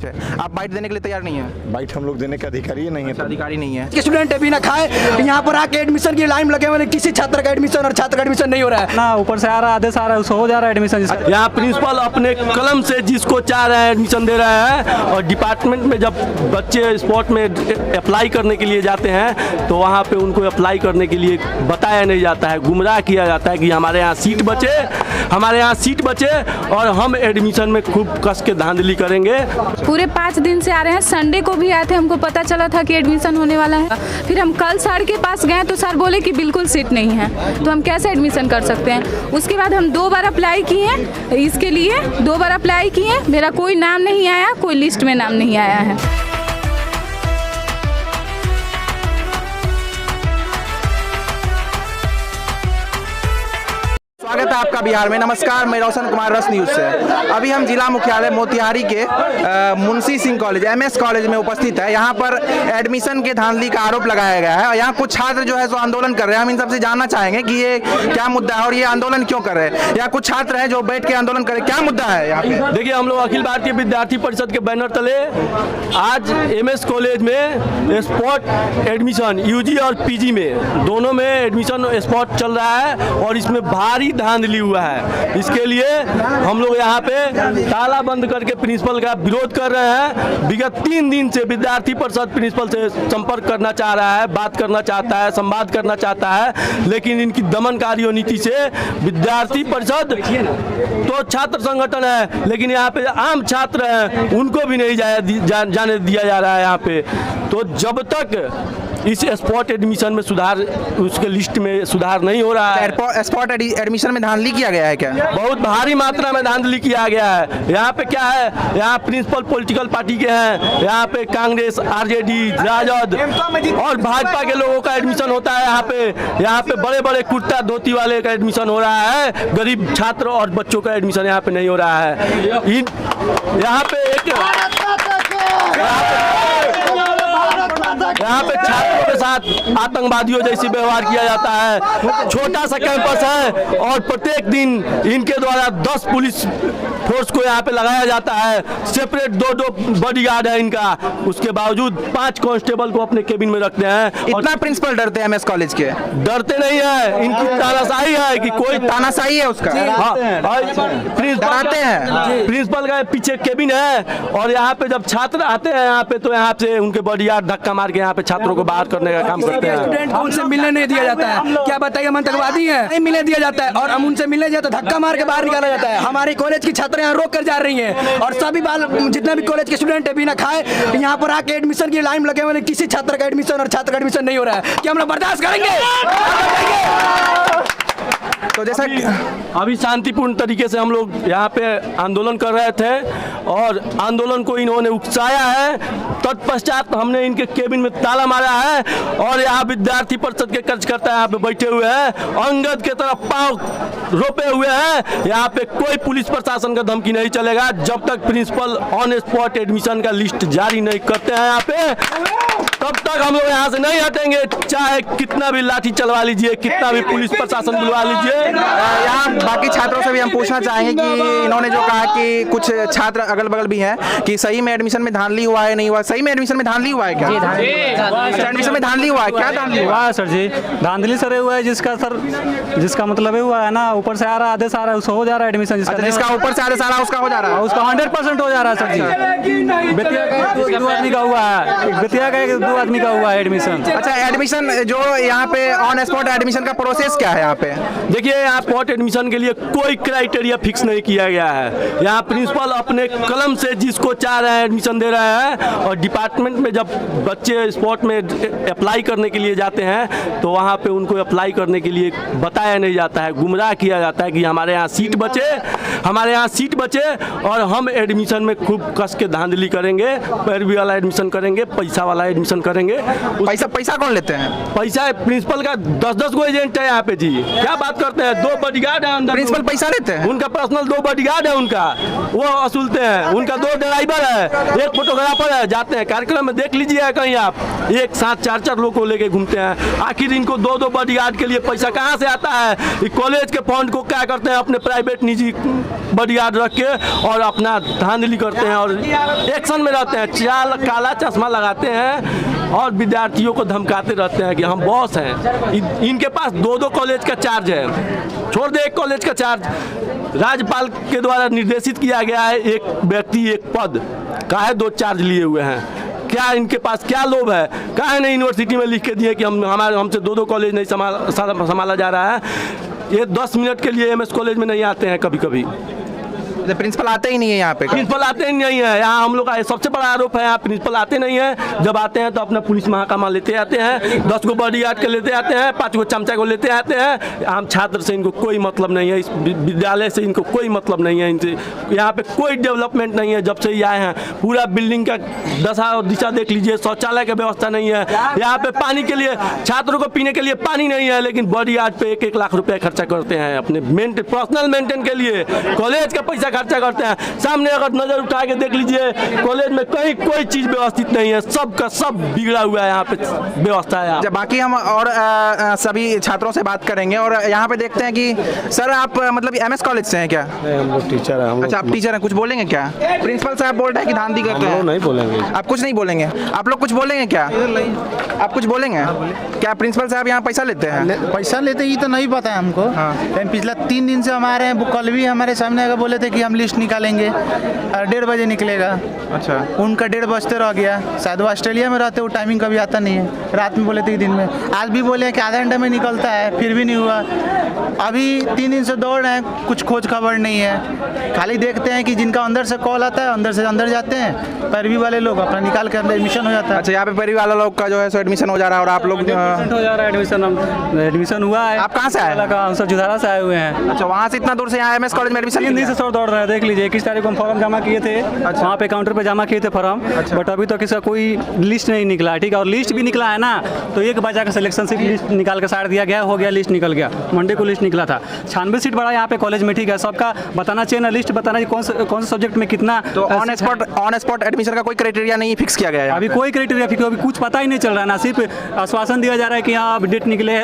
आप बाइट देने के लिए तैयार नहीं है? बाइट हम लोग देने के अधिकारी नहीं है। अधिकारी नहीं है। स्टूडेंट अभी ना खाए, यहाँ पर आके एडमिशन की लाइन लगे हुए, किसी छात्र का एडमिशन और छात्र का एडमिशन नहीं हो रहा है ना, ऊपर से आ रहा है, आदेश आ रहा है, उसको हो जा रहा है एडमिशन। यहाँ प्रिंसिपल अपने कलम से जिसको चाह रहे हैं एडमिशन दे रहे हैं, और डिपार्टमेंट में जब बच्चे स्पॉट में अप्लाई करने के लिए जाते हैं तो वहाँ पे उनको अप्लाई करने के लिए बताया नहीं जाता है, गुमराह किया जाता है कि हमारे यहाँ सीट बचे, हमारे यहाँ सीट बचे और हम एडमिशन में खूब कस के धांधली करेंगे। पूरे 5 दिन से आ रहे हैं। संडे को भी आए थे, हमको पता चला था कि एडमिशन होने वाला है। फिर हम कल सर के पास गए तो सर बोले कि बिल्कुल सीट नहीं है, तो हम कैसे एडमिशन कर सकते हैं। उसके बाद हम 2 बार अप्लाई किए, इसके लिए 2 बार अप्लाई किए, मेरा कोई नाम नहीं आया, कोई लिस्ट में नाम नहीं आया है। स्वागत है आपका बिहार में। नमस्कार, मैं रोशन कुमार, रस न्यूज़ से। अभी हम जिला मुख्यालय मोतिहारी के Munshi Singh college MS college में उपस्थित है। यहाँ पर एडमिशन के धांधली का आरोप लगाया गया है और यहाँ कुछ छात्र जो है सो आंदोलन कर रहे हैं। हम इन सबसे जानना चाहेंगे कि ये क्या मुद्दा है और ये आंदोलन क्यों कर रहे हैं। यहाँ कुछ छात्र हैं जो बैठ के आंदोलन कर रहे हैं, क्या मुद्दा है यहाँ पे? देखिए, हम लोग अखिल भारतीय विद्यार्थी परिषद के बैनर तले आज MS कॉलेज में स्पॉट एडमिशन UG और PG में दोनों में एडमिशन स्पॉट चल रहा है और इसमें भारी धांधली हुआ है। इसके लिए हम लोग यहाँ पे ताला बंद करके प्रिंसिपल का विरोध कर रहे हैं। विगत 3 दिन से विद्यार्थी परिषद प्रिंसिपल से संपर्क करना चाह रहा है, बात करना चाहता है, संवाद करना चाहता है, लेकिन इनकी दमनकारी नीति से विद्यार्थी परिषद तो छात्र संगठन है, लेकिन यहाँ पे आम छात्र हैं, उनको भी नहीं जाने दिया जा रहा है यहाँ पे। तो जब तक इस स्पॉट एडमिशन में सुधार, उसके लिस्ट में सुधार नहीं हो रहा है। स्पॉट एडमिशन में धांधली किया गया है क्या? बहुत भारी मात्रा में धांधली किया गया है। यहाँ पे क्या है, यहाँ प्रिंसिपल पॉलिटिकल पार्टी के हैं, यहाँ पे कांग्रेस, RJD, राजद और भाजपा के लोगों का एडमिशन होता है। यहाँ पे बड़े बड़े कुर्ता धोती वाले का एडमिशन हो रहा है, गरीब छात्र और बच्चों का एडमिशन यहाँ पे नहीं हो रहा है। यहाँ पे छात्रों के साथ आतंकवादियों जैसी व्यवहार किया जाता है। छोटा सा कैंपस है और प्रत्येक दिन इनके द्वारा 10 पुलिस फोर्स को यहाँ पे लगाया जाता है। सेपरेट 2 बॉडीगार्ड है इनका, उसके बावजूद 5 कांस्टेबल को अपने केबिन में रखते हैं। इतना प्रिंसिपल डरते हैं MS कॉलेज के? डरते नहीं है, इनकी तानाशाही है कि कोई तानाशाही है उसका। डराते हैं। प्रिंसिपल का पीछे केबिन है और यहाँ पे जब छात्र आते हैं यहाँ पे तो यहाँ से उनके बॉडीगार्ड धक्का मार के यहाँ पे छात्रों को बाहर करने का काम करते हैं। स्टूडेंट को उनसे मिलने नहीं दिया जाता है, क्या बताइए, आतंकवादी है, नहीं मिलने दिया जाता है और हम उनसे मिलने जाते तो धक्का मार के बाहर निकाला जाता है। हमारी कॉलेज की छात्र यहाँ रोक कर जा रही हैं और सभी जितना भी कॉलेज के स्टूडेंट है बिना खाए यहाँ पर आके एडमिशन की लाइन लगे हुए, किसी छात्र का एडमिशन और छात्र का एडमिशन नहीं हो रहा है। क्या हम लोग बर्दाश्त करेंगे? तो जैसा कि अभी शांतिपूर्ण तरीके से हम लोग यहाँ पे आंदोलन कर रहे थे और आंदोलन को इन्होंने उकसाया है। तत्पश्चात हमने इनके केबिन में ताला मारा है और यहाँ विद्यार्थी परिषद के कार्यकर्ता यहाँ पे बैठे हुए हैं, अंगद के तरफ पांव रोपे हुए हैं। यहाँ पे कोई पुलिस प्रशासन का धमकी नहीं चलेगा जब तक प्रिंसिपल ऑन स्पॉट एडमिशन का लिस्ट जारी नहीं करते हैं यहाँ पे, तब तक हम लोग यहाँ से नहीं हटेंगे। चाहे कितना भी लाठी चलवा लीजिए, कितना भी पुलिस प्रशासन बुलवा लीजिए। यहाँ बाकी छात्रों से भी हम पूछना चाहेंगे कि इन्होंने जो कहा कि कुछ छात्र अगल बगल भी हैं कि सही में एडमिशन में धांधली हुआ है, नहीं हुआ। सही में एडमिशन में धांधली हुआ है क्या? एडमिशन में धांधली हुआ है क्या? धांधली हुआ है सर जी, धांधली सर हुआ है जिसका मतलब हुआ है ना, ऊपर से आ रहा है, आदेश आ रहा है, उसको हो जा रहा है एडमिशन। जिसका ऊपर से आदेश आ रहा है उसका हो जा रहा है, उसका 100% हो जा रहा है सर जी। बेतिया का 2 आदमी का हुआ है, बेतिया का 2 आदमी का हुआ है एडमिशन। अच्छा, एडमिशन जो यहाँ पे ऑन स्पॉट एडमिशन का प्रोसेस क्या है यहाँ पे? देखिए, यहाँ स्पॉट एडमिशन के लिए कोई क्राइटेरिया फिक्स नहीं किया गया है। यहाँ प्रिंसिपल अपने कलम से जिसको चाह रहे हैं एडमिशन दे रहे हैं और डिपार्टमेंट में जब बच्चे स्पॉट में अप्लाई करने के लिए जाते हैं तो वहाँ पे उनको अप्लाई करने के लिए बताया नहीं जाता है, गुमराह किया जाता है कि हमारे यहाँ सीट बचे, हमारे यहाँ सीट बचे और हम एडमिशन में खूब कस के धांधली करेंगे, पैरवी वाला एडमिशन करेंगे, पैसा वाला एडमिशन करेंगे। पैसा कौन लेते हैं? पैसा प्रिंसिपल का 10-10 को एजेंट है यहाँ पे जी। क्या बात करते हैं, 2 बॉडीगार्ड है अंदर। प्रिंसिपल पैसा लेते हैं? उनका पर्सनल 2 बॉडीगार्ड है उनका, वो वसूलते हैं। उनका 2 ड्राइवर है, 1 फोटोग्राफर है। जाते हैं कार्यक्रम में देख लीजिए कहीं आप, एक साथ 4-4 लोग को लेके घूमते हैं। आखिर इनको 2-2 बॉडीगार्ड के लिए पैसा कहाँ से आता है? कॉलेज के फंड को क्या करते हैं, अपने प्राइवेट निजी बॉडीगार्ड रख के और अपना धांधली करते हैं और एक्शन में रहते हैं। चाल काला चश्मा लगाते हैं और विद्यार्थियों को धमकाते रहते हैं कि हम बॉस हैं। इनके पास 2-2 कॉलेज का चार्ज है, छोड़ दे 1 कॉलेज का चार्ज। राज्यपाल के द्वारा निर्देशित किया गया है, एक व्यक्ति 1 पद का है, 2 चार्ज लिए हुए हैं। क्या इनके पास क्या लोभ है? काहे नहीं यूनिवर्सिटी में लिख के दिए कि हमसे 2-2 कॉलेज नहीं संभाला जा रहा है। ये 10 मिनट के लिए एमएस कॉलेज में नहीं आते हैं कभी कभी। प्रिंसिपल आते ही नहीं है यहाँ पे? प्रिंसिपल आते ही नहीं है यहाँ। हम लोग का सबसे बड़ा आरोप है, यहाँ प्रिंसिपल आते नहीं है। जब आते हैं तो अपना पुलिस महाकामा लेते आते हैं, 10 को बॉडीगार्ड के लेते आते हैं, 5 को चमचा को लेते आते हैं। आम छात्र से इनको कोई मतलब नहीं है, इस विद्यालय से इनको कोई मतलब नहीं है। इनसे यहाँ पे कोई डेवलपमेंट नहीं है जब से ये आए हैं। पूरा बिल्डिंग का दशा और दिशा देख लीजिए, शौचालय की व्यवस्था नहीं है यहाँ पे। पानी के लिए छात्रों को पीने के लिए पानी नहीं है, लेकिन बॉडीगार्ड पे 1-1 लाख रुपए खर्चा करते हैं अपने पर्सनल मेंटेन के लिए। कॉलेज का पैसा खर्चा करते हैं। सामने अगर नजर उठा के देख लीजिए, कॉलेज में कहीं कोई चीज व्यवस्थित नहीं है, सब का सब बिगड़ा हुआ है यहाँ पे व्यवस्था है। जब बाकी हम और सभी छात्रों से बात करेंगे और यहाँ पे देखते हैं कि सर आप मतलब एमएस कॉलेज से हैं क्या? हम लोग टीचर हैं। अच्छा, आप टीचर हैं, कुछ बोलेंगे क्या? प्रिंसिपल साहब बोल रहे हैं कि धांधली करते हैं। नहीं बोलेंगे। आप कुछ नहीं बोलेंगे? आप लोग कुछ बोलेंगे क्या? आप कुछ बोलेंगे क्या? प्रिंसिपल साहब यहाँ पैसा लेते हैं? पैसा लेते ही तो नहीं पता है हमको। हाँ। लेकिन पिछला 3 दिन से हमारे हैं, कल भी हमारे सामने आकर बोले थे कि हम लिस्ट निकालेंगे, 1:30 बजे निकलेगा। अच्छा, उनका 1:30 बजते रह गया। शायद वो ऑस्ट्रेलिया में रहते, वो टाइमिंग कभी आता नहीं है। रात में बोले थे कि दिन में, आज भी बोले कि आधा घंटे में निकलता है, फिर भी नहीं हुआ। अभी 3 दिन से दौड़ रहे हैं, कुछ खोज खबर नहीं है। खाली देखते हैं कि जिनका अंदर से कॉल आता है, अंदर से अंदर जाते हैं, पैरवी वाले लोग अपना निकाल कर अंदर एडमिशन हो जाता है। अच्छा, यहाँ पे पैरवी वाला लोग का जो है सो एडमिशन हो जा रहा है और आप लोग हो जा रहा है एडमिशन हुआ है। आप कहाँ से आए? सर जुधारा से आए हुए हैं। अच्छा, वहाँ से इतना दूर से यहाँ एमएस कॉलेज में एडमिशन? 3 दिन से सर दौड़ रहे हैं। देख लीजिए 21 तारीख को हम फॉर्म जमा किए थे, वहाँ पे काउंटर पे जमा किए थे फॉर्म। बट अभी तक इसका कोई लिस्ट नहीं निकला, ठीक है। और लिस्ट भी निकला है ना, तो 1 बजा का सिलेक्शन से लिस्ट निकाल के साड़ दिया गया, हो गया, लिस्ट निकल गया। मंडे को लिस्ट निकला था। 96 सीट बड़ा यहाँ पे कॉलेज में, ठीक है। सबका बताना चाहिए ना, लिस्ट बताना चाहिए कौन से सब्जेक्ट में कितना। तो ऑन स्पॉट एडमिशन का कोई क्राइटेरिया नहीं फिक्स किया गया है? अभी कोई क्राइटेरिया फिक्स, अभी कुछ पता ही नहीं चल रहा है ना। सिर्फ आश्वासन दिया जा रहा है कि हाँ डेट निकले,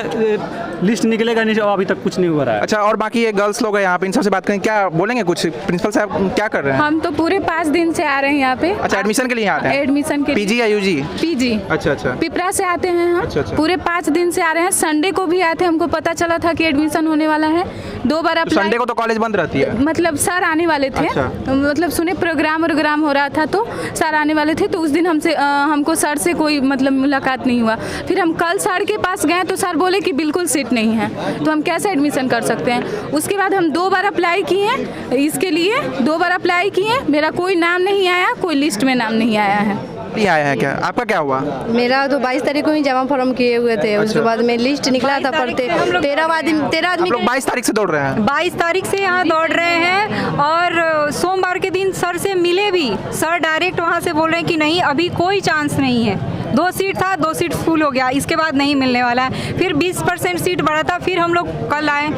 लिस्ट निकलेगा, नहीं, अभी तक कुछ नहीं हो रहा है। अच्छा, और बाकी ये गर्ल्स लोग हैं यहाँ पे, इन सबसे बात करें, क्या बोलेंगे कुछ? प्रिंसिपल साहब क्या कर रहे हैं? हम तो पूरे 5 दिन से आ रहे हैं यहाँ पे। अच्छा, एडमिशन के लिए आते हैं? एडमिशन के पीजी या यूजी? पीजी। अच्छा अच्छा, पिपरा से आते हैं हम। अच्छा, अच्छा। पूरे 5 दिन से आ रहे हैं। संडे को भी आए थे, हमको पता चला था कि एडमिशन होने वाला है। 2 बार तो संडे को तो कॉलेज बंद रहती है? मतलब सर आने वाले थे। अच्छा। मतलब सुने प्रोग्राम हो रहा था, तो सर आने वाले थे, तो उस दिन हमको सर से कोई मतलब मुलाकात नहीं हुआ। फिर हम कल सर के पास गए तो सर बोले कि बिल्कुल सीट नहीं है, तो हम कैसे एडमिशन कर सकते हैं। उसके बाद हम 2 बार अप्लाई किए इसके लिए, 2 बार अप्लाई किए, मेरा कोई नाम नहीं आया, कोई लिस्ट में नाम नहीं आया है। ये आया है क्या? आपका क्या हुआ? मेरा तो 22 तारीख को ही जमा फॉर्म किए हुए थे। उसके बाद में लिस्ट निकला था, पढ़ते 13 आदमी लोग 22 तारीख से दौड़ रहे हैं? 22 तारीख से यहाँ दौड़ रहे हैं और सोमवार के दिन सर से मिले भी। सर डायरेक्ट वहाँ से बोल रहे हैं कि नहीं अभी कोई चांस नहीं है। 2 सीट था, 2 सीट फुल हो गया, इसके बाद नहीं मिलने वाला है। फिर 20% सीट बढ़ा था, फिर हम लोग कल आए,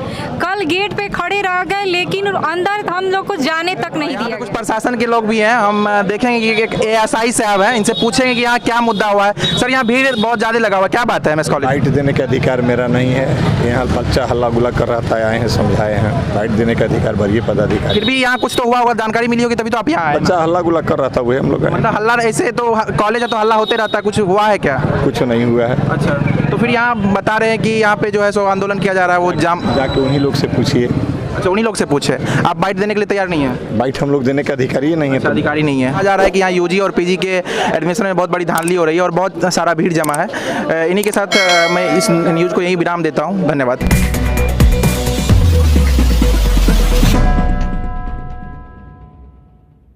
कल गेट पे खड़े रह गए, लेकिन अंदर हम लोग को जाने तक नहीं दिया। कुछ प्रशासन के लोग भी हैं, हम देखेंगे कि एक एएसआई साहब हैं, इनसे पूछेंगे कि यहाँ क्या मुद्दा हुआ है। सर, यहाँ भीड़ बहुत ज़्यादा लगा हुआ है, क्या बात है? एमएस कॉलेज बाइट देने का अधिकार मेरा नहीं है। यहाँ बच्चा हल्ला गुला कर रहा था, आए हैं समझाए हैं। बाइट देने का अधिकार भरिए पदाधिकारी। फिर भी यहाँ कुछ तो हुआ होगा, जानकारी मिली होगी तभी तो आप यहाँ आए। बच्चा हल्ला गुला कर रहा था, वही हम लोग मतलब हल्ला ऐसे तो कॉलेज है तो हल्ला होते रहता है, कुछ हुआ है क्या? कुछ नहीं हुआ है। अच्छा, तो फिर यहाँ बता रहे हैं कि यहाँ पे जो है सो आंदोलन किया जा रहा है, वो जाम। जाके उन्हीं लोग से पूछिए। अच्छा, उन्हीं लोग से पूछे। आप बाइट देने के लिए तैयार नहीं है? बाइट हम लोग देने का अधिकारी नहीं है। अधिकारी नहीं है। कहा जा रहा है कि यहाँ यूजी और पीजी के एडमिशन में बहुत बड़ी धांधली हो रही है और बहुत सारा भीड़ जमा है। इन्हीं के साथ मैं इस न्यूज़ को यहीं विराम देता हूँ। धन्यवाद।